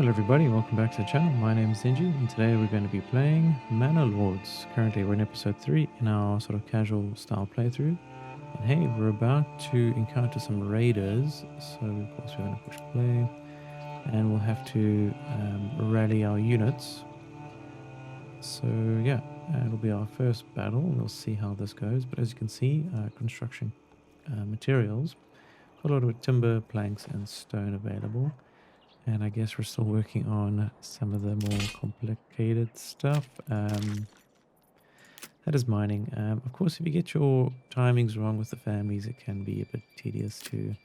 Hello everybody, welcome back to the channel. My name is Zenji and today we're going to be playing Manor Lords. Currently we're in episode 3 in our sort of casual style playthrough. And hey, we're about to encounter some raiders, so of course we're going to push play. And we'll have to rally our units. So yeah, it'll be our first battle. We'll see how this goes. But as you can see, construction materials. Got a lot of timber, planks and stone available. And I guess we're still working on some of the more complicated stuff. That is mining. Of course, if you get your timings wrong with the families, it can be a bit tedious to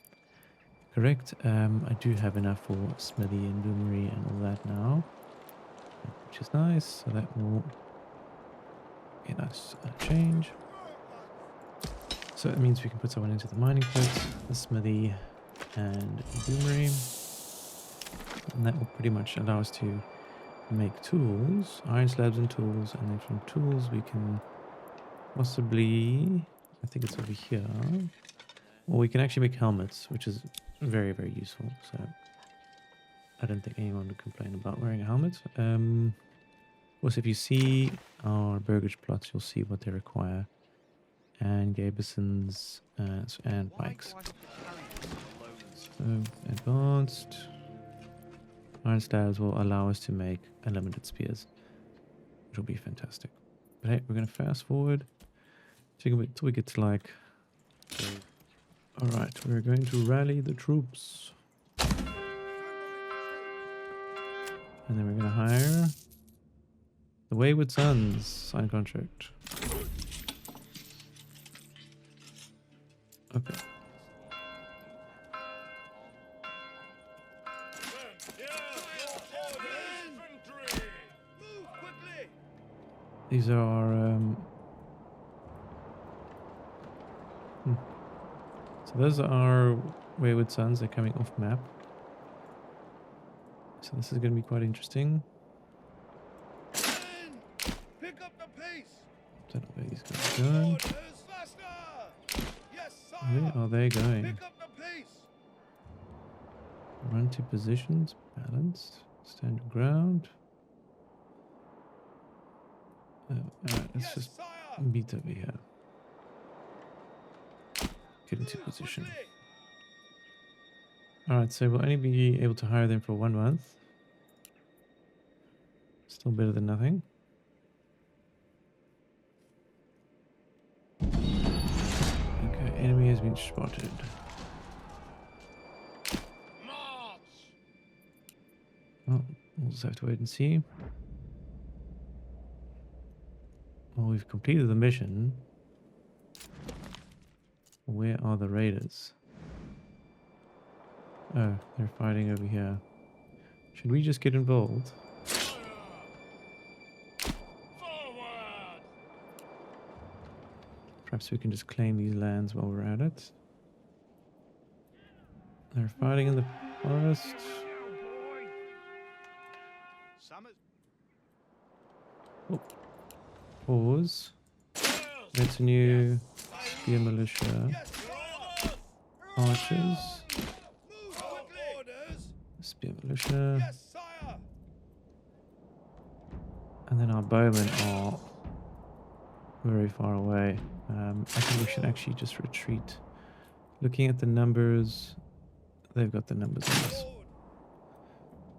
correct. I do have enough for smithy and bloomery and all that now, which is nice. So that will be a nice change. So it means we can put someone into the mining pit, the smithy and bloomery. And that will pretty much allow us to make tools, iron slabs and tools, and then from tools we can possibly, I think it's over here, or we can actually make helmets, which is very, very useful. So I don't think anyone would complain about wearing a helmet. Of course, if you see our burgage plots, you'll see what they require, and gabesons and pikes. So advanced. Iron slabs will allow us to make unlimited spears, which will be fantastic. But hey, we're going to fast forward until we get to like... Alright, we're going to rally the troops. And then we're going to hire the Wayward Sons, sign contract. Okay. These are our, so those are our Wayward Sons. They're coming off map. So this is going to be quite interesting. Pick up the pace. Don't know where these guys are going. Where are they going? Pick up the pace. Run to positions, balanced, stand your ground. Alright, let's just beat over here. Get into position. Alright, so we'll only be able to hire them for 1 month. Still better than nothing. Okay, enemy has been spotted. Well, we'll just have to wait and see. Well, we've completed the mission. Where are the raiders? Oh, they're fighting over here. Should we just get involved? Perhaps we can just claim these lands while we're at it. They're fighting in the forest. Oh. Pause. That's a new spear militia. Archers. Spear militia. And then our bowmen are very far away. I think we should actually just retreat. Looking at the numbers, they've got the numbers on us.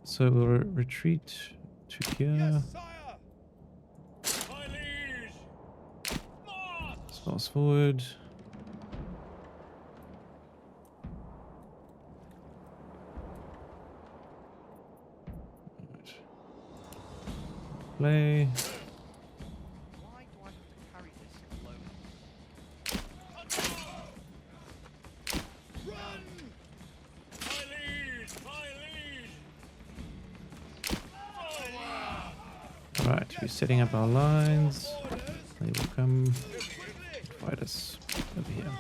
So we'll retreat to here. Fast forward. Right. Play. Why do I have to carry this alone? Run! My liege! My liege! Alright, we're setting up our lines. They will come fight us over here.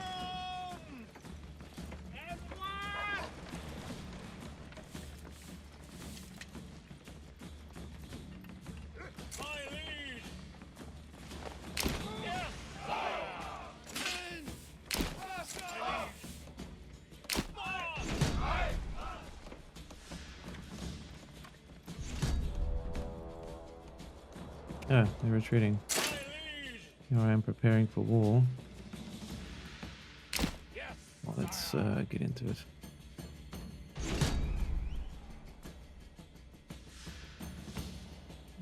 Ah, they're retreating. Here I am preparing for war. Well, let's get into it.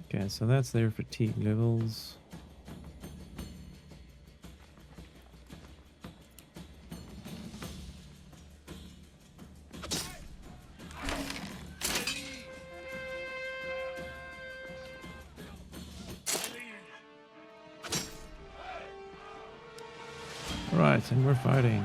Okay, so that's their fatigue levels. Right, and we're fighting.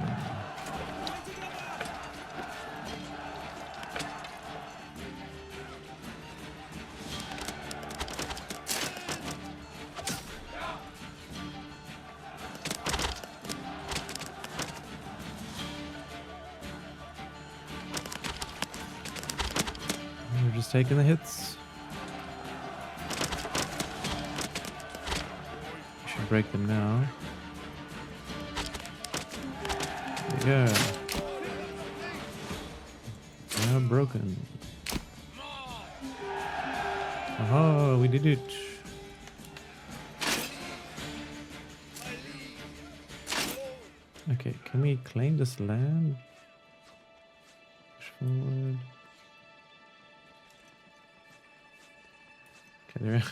We're just taking the hits. We should break them now. There we go. They are broken. Oh, we did it. Okay, can we claim this land? Push forward. Okay,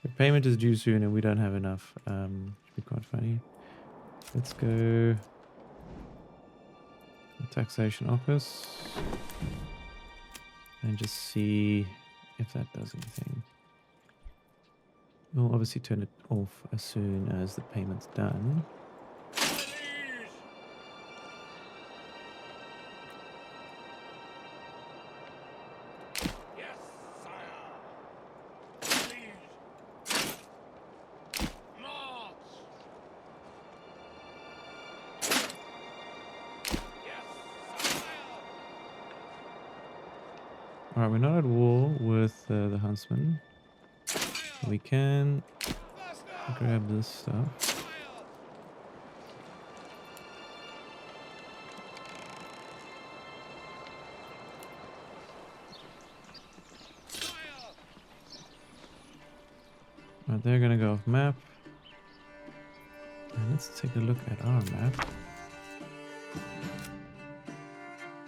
the payment is due soon and we don't have enough. Should be quite funny. Let's go Taxation office and just see if that does anything. We'll obviously turn it off as soon as the payment's done. Alright, we're not at war with the huntsman. We can grab this stuff. Right, they're gonna go off map. And let's take a look at our map.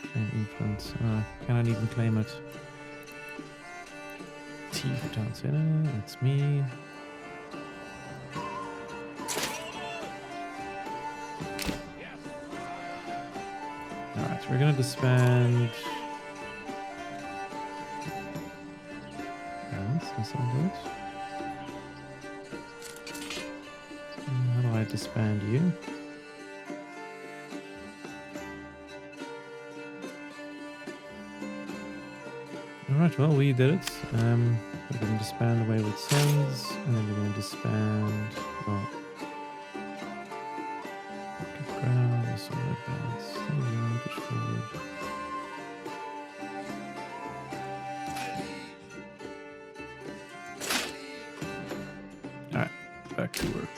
Claim influence. Cannot even claim it. T for town center. That's me. Alright, so we're gonna disband. That's not good. How do I disband you? Alright, well, we did it. We're going to disband the Wayward Sons, and then we're going to disband. Well, ground, this one advance. There we go, push forward. Alright, back to work.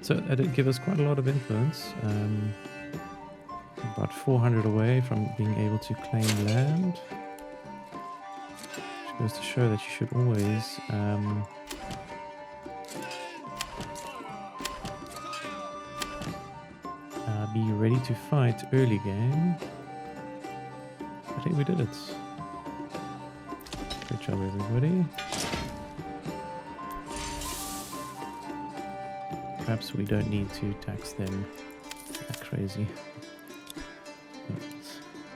So that did give us quite a lot of influence. About 400 away from being able to claim land. Which goes to show that you should always be ready to fight early game. I think we did it. Good job, everybody. Perhaps we don't need to tax them that crazy.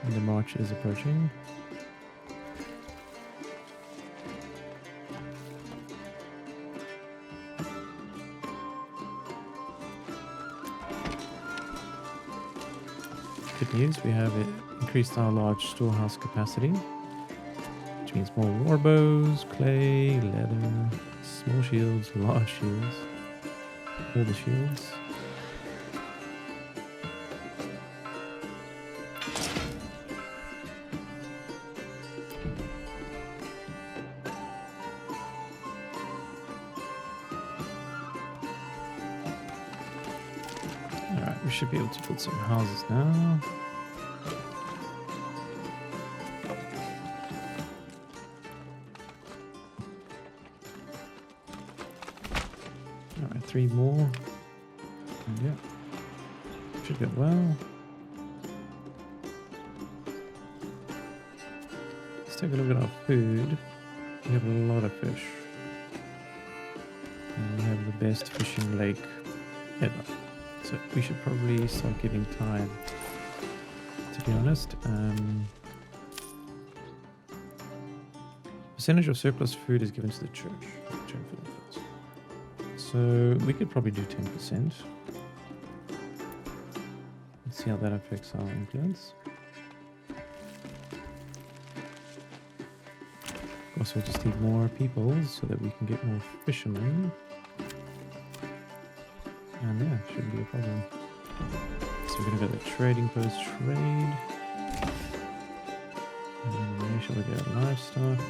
And the march is approaching. Good news, we have increased our large storehouse capacity, which means more war bows, clay, leather, small shields, large shields, all the shields. We should be able to build some houses now. 3 more. And yeah, should go well. Let's take a look at our food. We have a lot of fish. And we have the best fishing lake ever. So we should probably start getting tired, to be honest. Percentage of surplus food is given to the church. So we could probably do 10%. Let's see how that affects our influence. Of course, we'll just need more people so that we can get more fishermen. And yeah, shouldn't be a problem. So we're going to go to the trading post trade. And where shall we go? Livestock.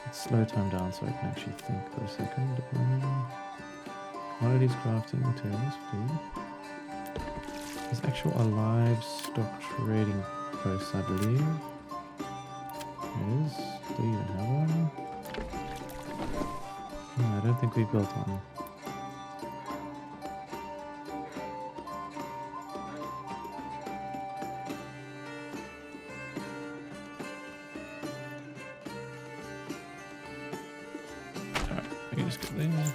Let's slow time down so I can actually think for a second. Commodities, crafting, materials, food. There's actual livestock trading posts, I believe. There is. Do you even have one? No, I don't think we built one. Alright, I can just go there.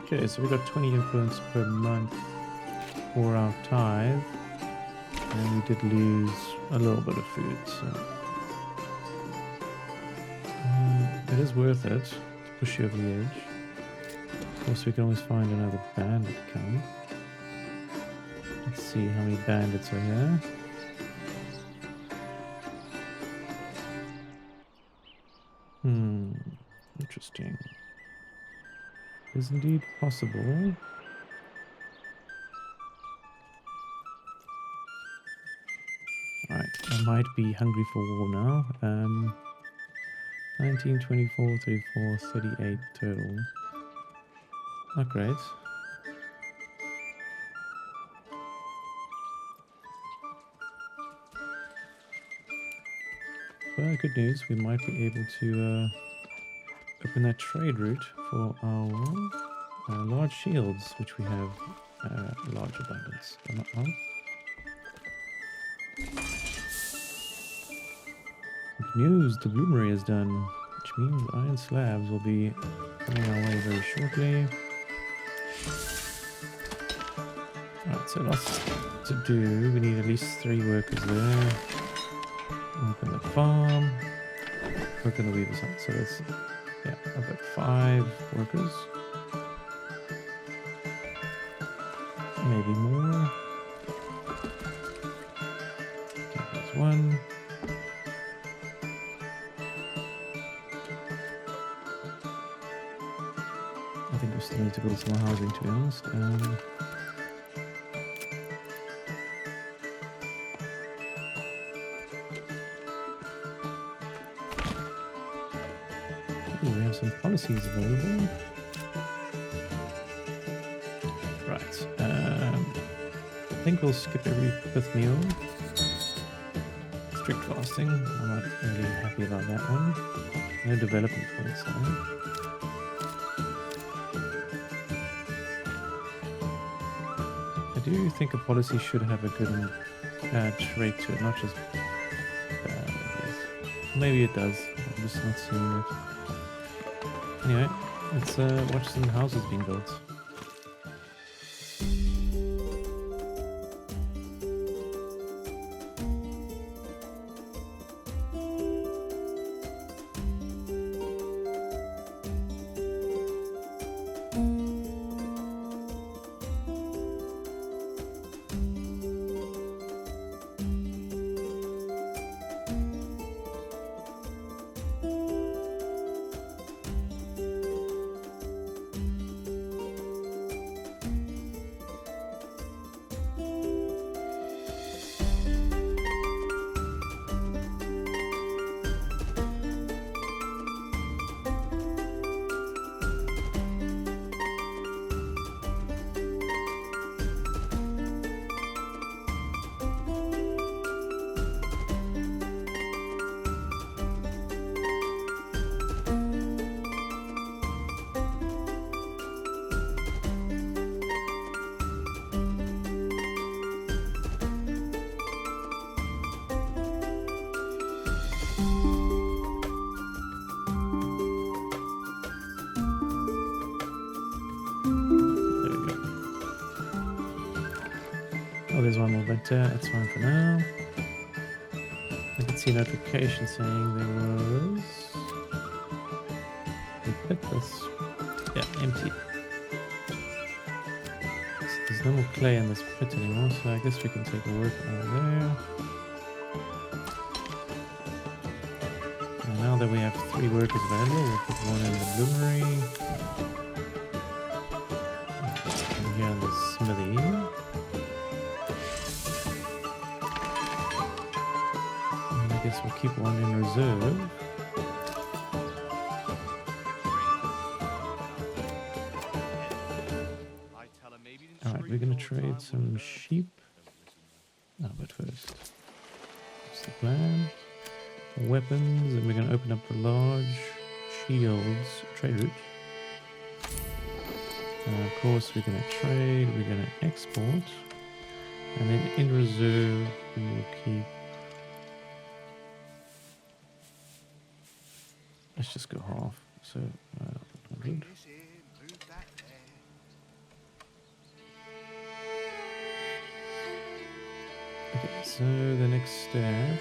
Okay, so we got 20 influence per month for our tithe. And we did lose a little bit of food, so it is worth it to push you over the edge. Of course, we can always find another bandit camp. Let's see how many bandits are here. Interesting. Is indeed possible. Alright, I might be hungry for war now. 19, 24, 34, 38 total. Not great. But good news, we might be able to open that trade route for our large shields, which we have large abundance. Am I not wrong? Good news, the bloomery is done, which means iron slabs will be coming our way very shortly. Alright, so lots to do. We need at least 3 workers there. Work on the farm. Work on the weaver's hut. So that's, yeah, I've got 5 workers. Maybe more. Okay, that's 1. I think we still need to build some more housing, to be honest. Ooh, we have some policies available. Right. I think we'll skip every 5th meal. Strict fasting. I'm not really happy about that one. No development points though. I do think a policy should have a good and bad trait to it, not just bad, I guess. Maybe it does. I'm just not seeing it. Anyway, let's watch some houses being built. Oh, there's one more, but that's fine for now. I can see a notification saying there was a pit that's, yeah, empty. So there's no more clay in this pit anymore, so I guess we can take a work out of there. And now that we have 3 workers available, we'll put one in the bloomery. And here in the smithy. I guess we'll keep one in reserve. Alright, we're going to trade some sheep. No, but first, what's the plan? Weapons, and we're going to open up the large shields trade route. And of course, we're going to trade, we're going to export, and then in reserve, we will keep. Let's just go half. So, 100. Okay, so the next step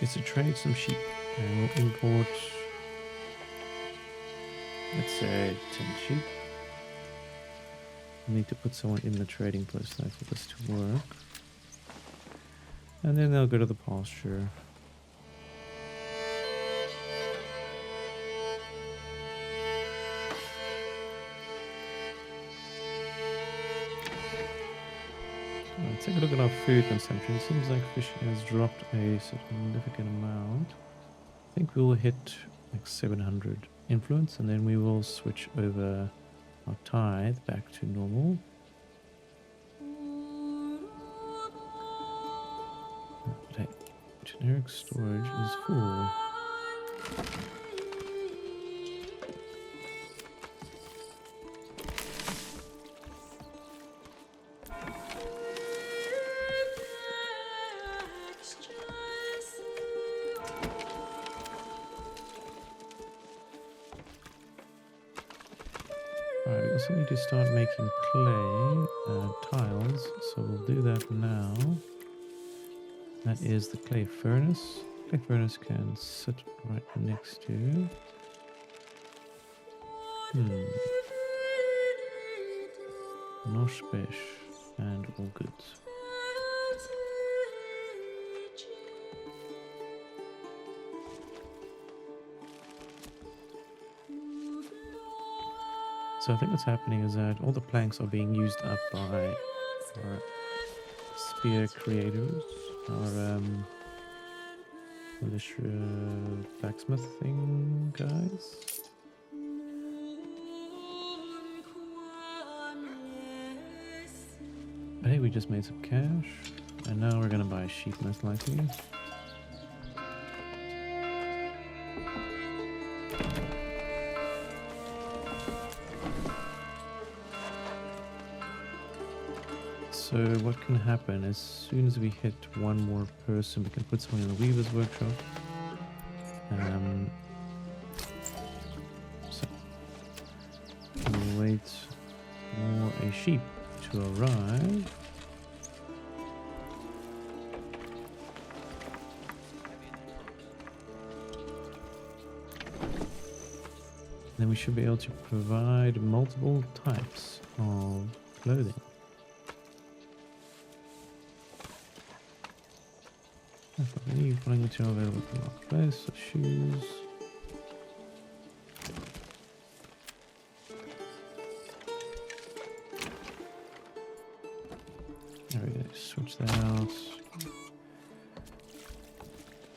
is to trade some sheep, and we'll import, let's say, 10 sheep. We need to put someone in the trading post now for this to work, and then they'll go to the pasture. Take a look at our food consumption. It seems like fishing has dropped a significant amount. I think we will hit like 700 influence, and then we will switch over our tithe back to normal. But hey, generic storage is full. Alright, we also need to start making clay tiles, so we'll do that now. That is the clay furnace. Clay furnace can sit right next to. No space and all good. So I think what's happening is that all the planks are being used up by our spear creators, our militia blacksmithing guys. But hey, we just made some cash, and now we're gonna buy sheep most likely. So what can happen as soon as we hit one more person, we can put someone in the weaver's workshop. So we'll wait for a sheep to arrive. Then we should be able to provide multiple types of clothing. Any flying material available from our place, so shoes. There we go, switch that out.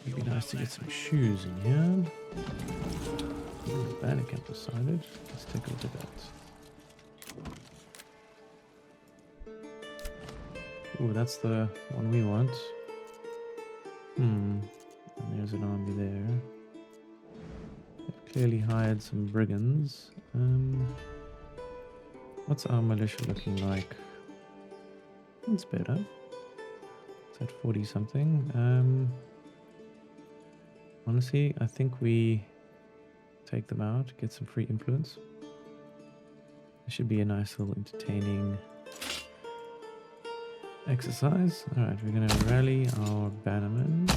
It'd be nice to get some shoes in here. Ooh, bandit camp decided. Let's take a look at that. Ooh, that's the one we want. And there's an army there. They've clearly hired some brigands. What's our militia looking like? It's better. It's at 40 something. Honestly, I think we take them out, get some free influence. It should be a nice little entertaining exercise. Alright, we're gonna rally our bannermen.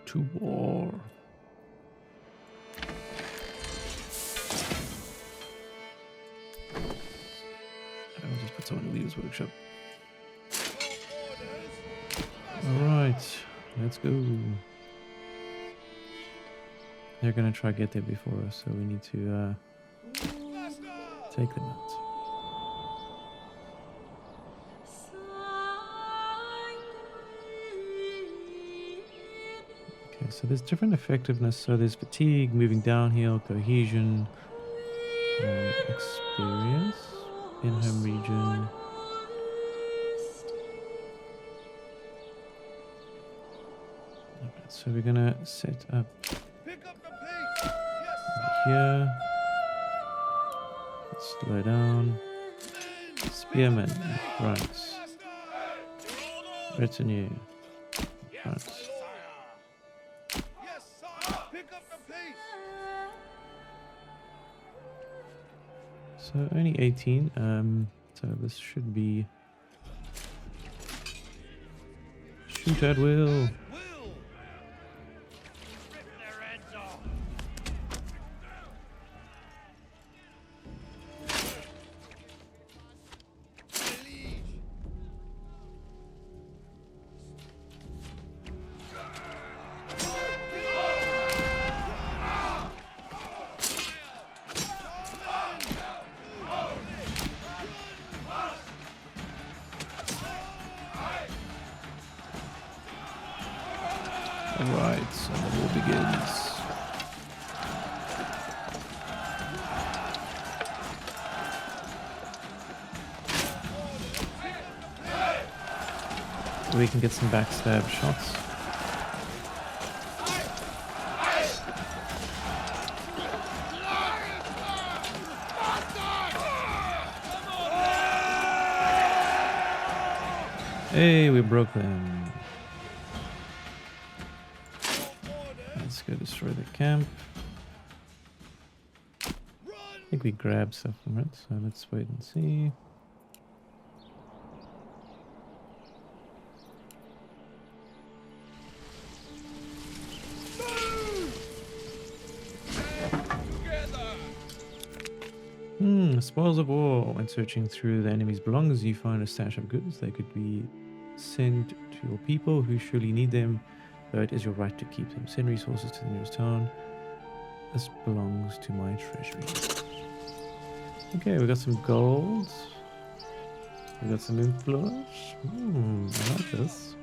To war. I'll just put someone in the leader's workshop. Alright, let's go. They're gonna try to get there before us, so we need to take them out. Okay, so there's different effectiveness. So there's fatigue, moving downhill, cohesion, experience, in-home region. Okay, so we're gonna set up Pick up the pace. Yes, here. Let's slow down. Spearmen, right. Retinue, right. yes, sire. Pick up the pace. So only 18. So this should be shoot at will. Will. Rip their heads off. My liege. Alright, so the war begins. We can get some backstab shots. Hey, we broke them. Let's go destroy the camp. I think we grabbed stuff from it, so let's wait and see. Spoils of war. When searching through the enemy's belongings, you find a stash of goods. They could be sent to your people who surely need them, but it is your right to keep them. Send resources to the nearest town. This belongs to my treasury. Okay, we got some gold. We got some influence. I like this.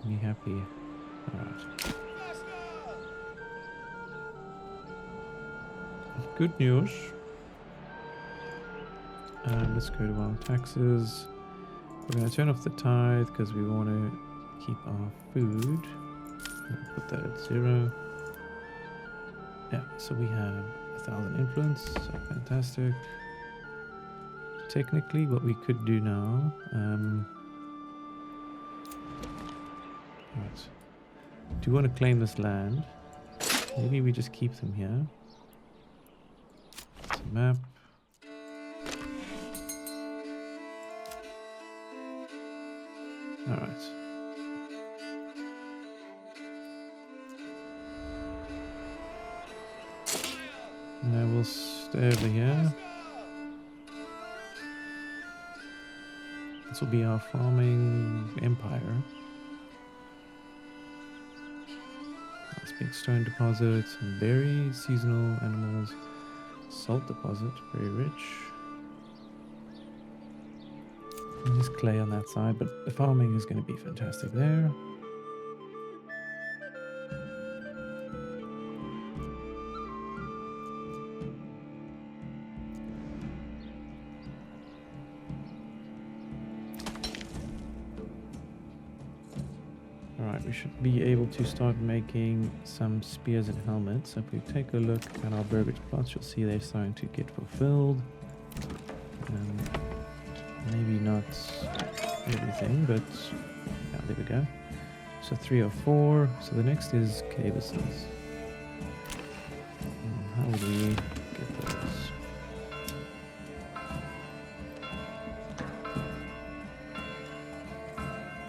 Me happy. Alright. Good news. Let's go to our taxes. We're going to turn off the tithe because we want to keep our food. Put that at 0. Yeah, so we have 1,000 influence, so fantastic. Technically, what we could do now. Right. Do you want to claim this land? Maybe we just keep them here. It's a map. Alright. Now we'll stay over here. This will be our farming empire. Nice big stone deposit, some berries, seasonal animals, salt deposit, very rich. And there's clay on that side, but the farming is going to be fantastic there. Alright, we should be able to start making some spears and helmets. So if we take a look at our burbage plots, you'll see they're starting to get fulfilled. Maybe not everything, but yeah, there we go. So 3 or 4. So the next is cabbaces. Where do we get those?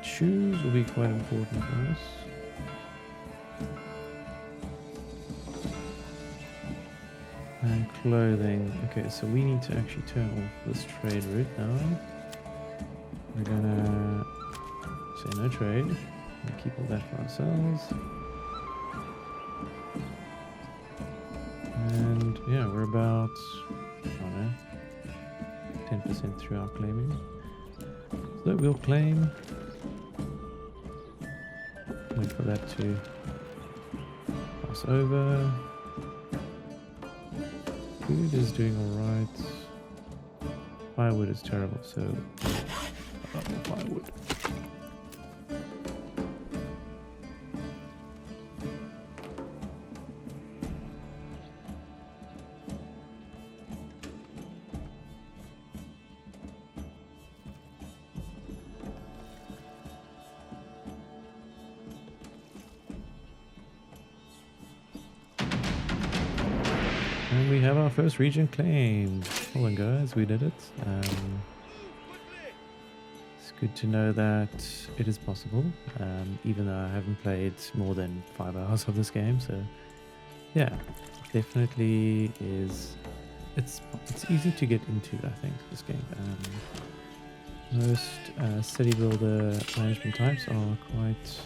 Shoes will be quite important for us. And clothing. Okay, so we need to actually turn off this trade route now. We're gonna say no trade. We'll keep all that for ourselves. And yeah, we're about, I don't know, 10% through our claiming. So we'll claim. Wait for that to pass over. Food is doing alright. Firewood is terrible, so firewood. And we have our first region claimed. Hold on, guys, we did it. It's good to know that it is possible, even though I haven't played more than 5 hours of this game. So, yeah, definitely is. It's easy to get into, I think, this game. Most city builder management types are quite,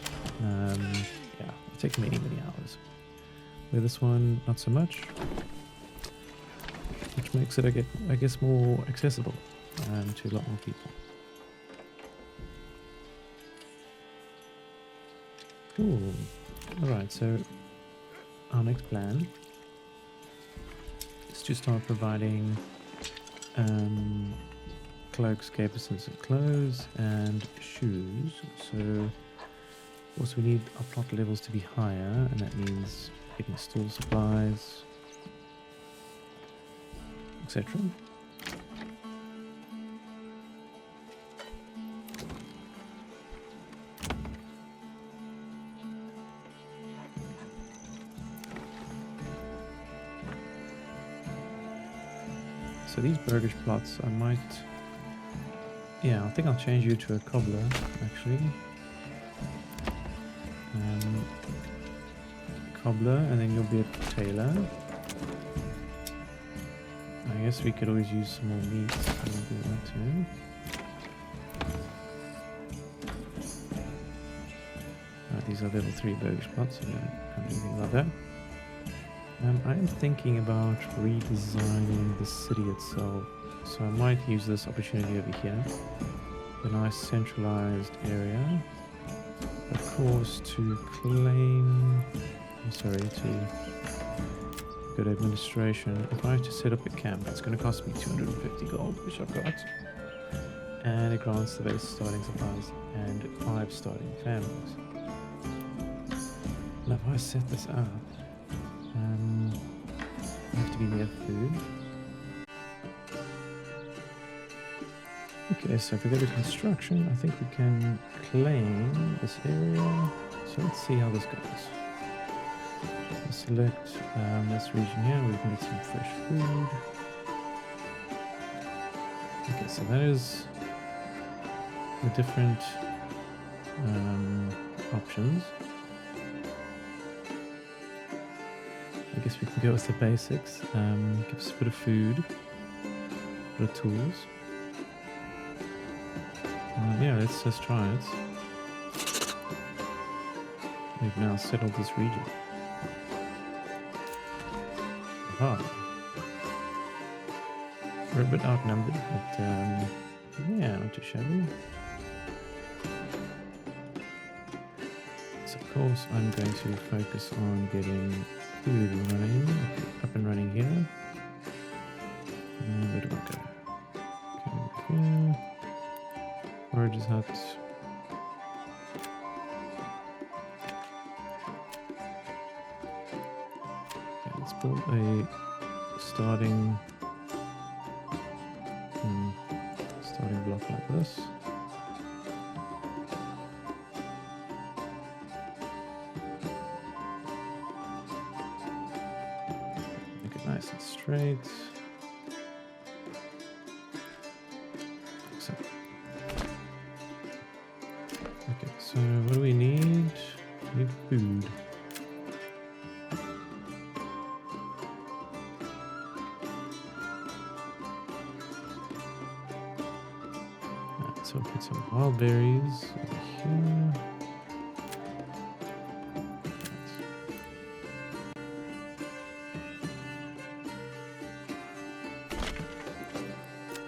yeah, take many hours. With this one, not so much. Which makes it, I guess, more accessible to a lot more people. Cool. Alright, so our next plan is to start providing cloaks, capestons, and clothes, and shoes. So, also we need our plot levels to be higher, and that means getting store supplies, etc. So these burgage plots, I might, yeah, I think I'll change you to a cobbler, actually. Cobbler, and then you'll be a tailor. I guess we could always use some more meat, so we'll do that too. These are level 3 burgage plots, so I can't do anything about that. I am thinking about redesigning the city itself, so I might use this opportunity over here. A nice centralized area. Of course, to claim, to good administration. If I have to set up a camp, it's going to cost me 250 gold, which I've got. And it grants the base starting supplies and 5 starting families. Now if I set this up, I have to be near food. Okay, so if we go to construction, I think we can claim this area. So let's see how this goes. We'll select this region here, we can get some fresh food. Okay, so that is the different options. I guess we can go with the basics. Give us a bit of food, a bit of tools. Yeah, let's just try it. We've now settled this region. Aha. We're a bit outnumbered, but yeah, not too shabby. So of course I'm going to focus on getting food up and running here. And where do I go? Okay, over here. Forager's hut. Okay, let's build a starting block like this. Okay, Nice and straight. So, okay, so what do we need? We need food. Alright, so we'll put some wild berries over here.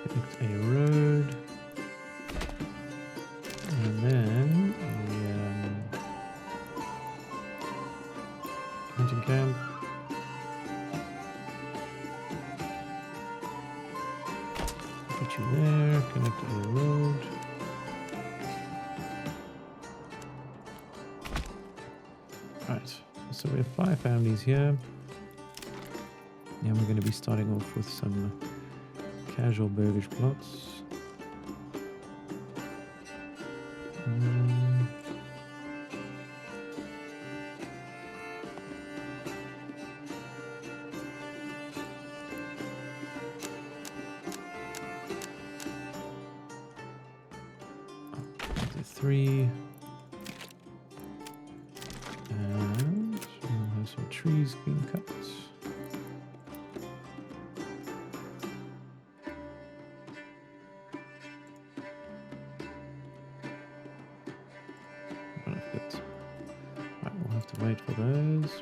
Connect a road. And then hunting camp. Put you there, connect a road. Right, so we have 5 families here. And we're going to be starting off with some casual burgage plots. The 3. And we'll have some trees being cut. Right, we'll have to wait for those.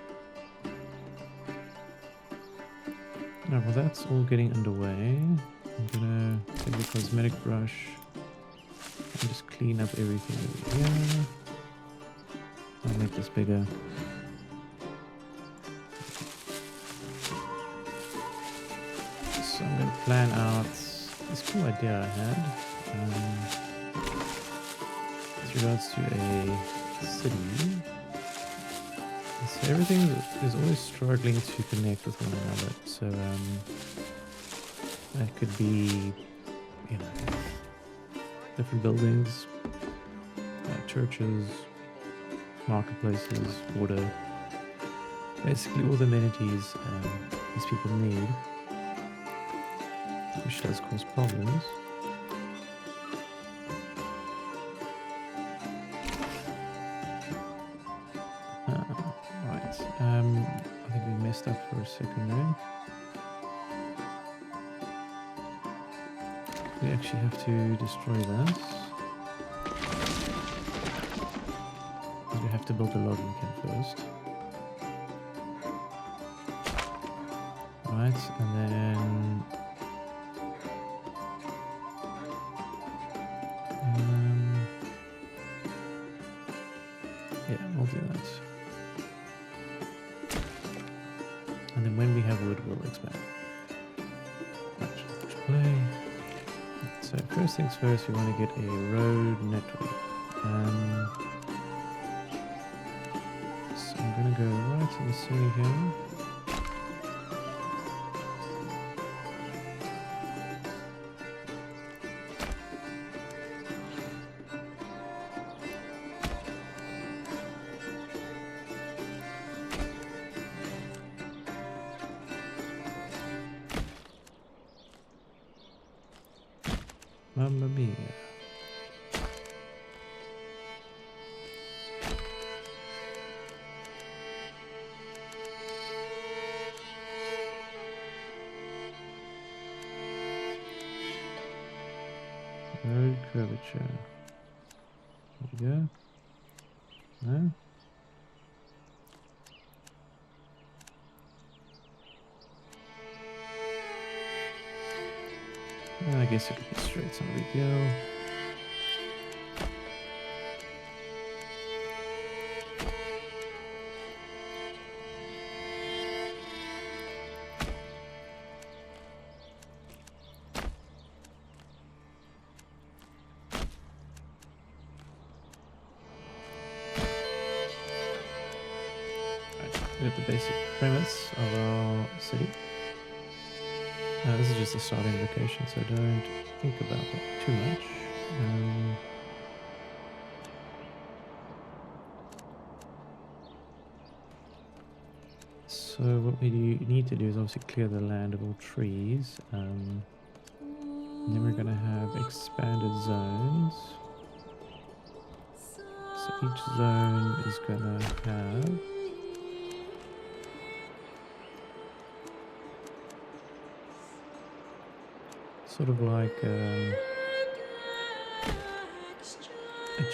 Now, well, that's all getting underway. I'm gonna take the cosmetic brush and just clean up everything over here. I'll make this bigger. So I'm gonna plan out this cool idea I had with regards to a city. So everything is always struggling to connect with one another. So that could be, you know, different buildings, churches, marketplaces, water, basically all the amenities these people need, which does cause problems. I think we messed up for a second there. We actually have to destroy this. We have to build a logging camp first. Right, and then yeah, we'll do that. And then when we have wood, we'll expand. Right, let's play. So first things first, we want to get a road network. So I'm going to go right in the center here. Mamma mia. Road curvature. There we go. No? I guess it could be straight, it's not a big deal. Right, we got the basic premise of our city. This is just a starting location, so don't think about it too much. So So what we need to do is obviously clear the land of all trees. And then we're going to have expanded zones. So each zone is going to have sort of like a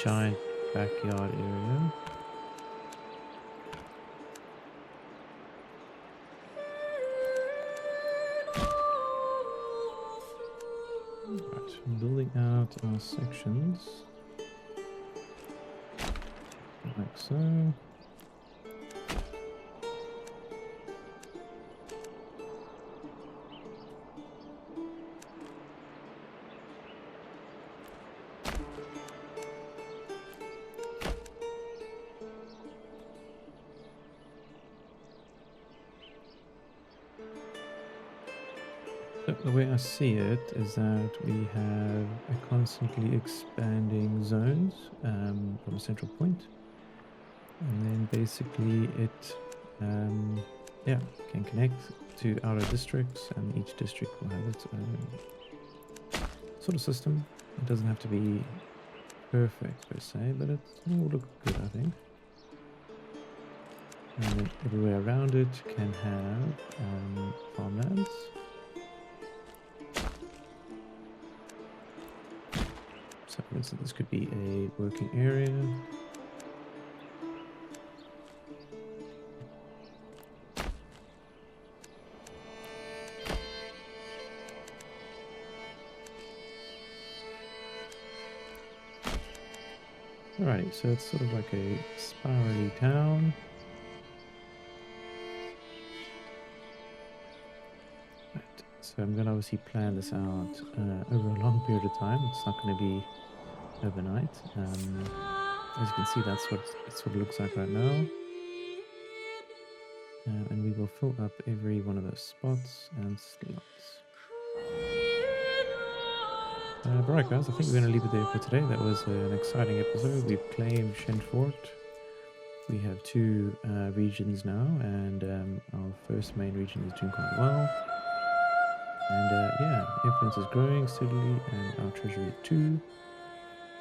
giant backyard area. Right, building out our sections like so. So the way I see it is that we have a constantly expanding zones from a central point, and then basically it yeah, can connect to outer districts, and each district will have its own sort of system. It doesn't have to be perfect per se, but it will look good, I think. And then everywhere around it can have farmlands. So for instance, this could be a working area. Alrighty, so it's sort of like a spirally town. Right, so I'm going to obviously plan this out over a long period of time. It's not going to be overnight. As you can see, that's what it sort of looks like right now. And we will fill up every one of those spots and slots. Alright guys, I think we're going to leave it there for today. That was an exciting episode. We've claimed Shenfort. We have 2 regions now, and our first main region is doing quite well. And yeah, influence is growing steadily, and our treasury too.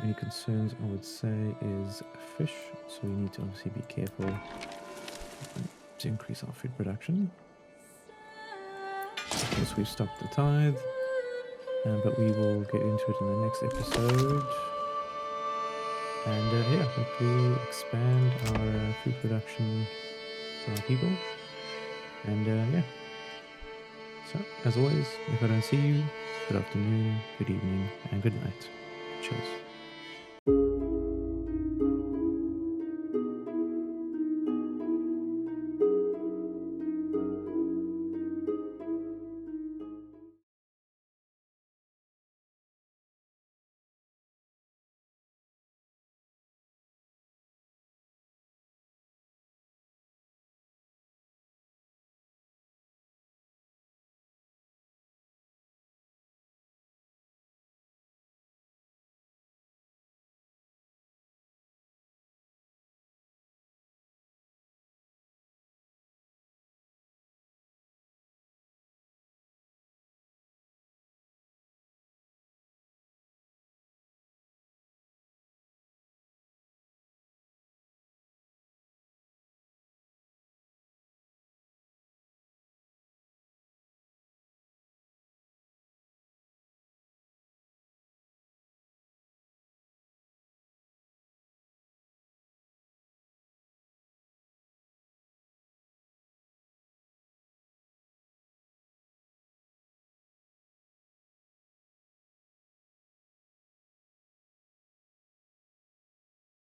Any concerns I would say is fish, so we need to obviously be careful to increase our food production. Of course, we've stopped the tithe, but we will get into it in the next episode. And yeah, hopefully expand our food production for our people. And yeah. So, as always, if I don't see you, good afternoon, good evening, and good night. Cheers.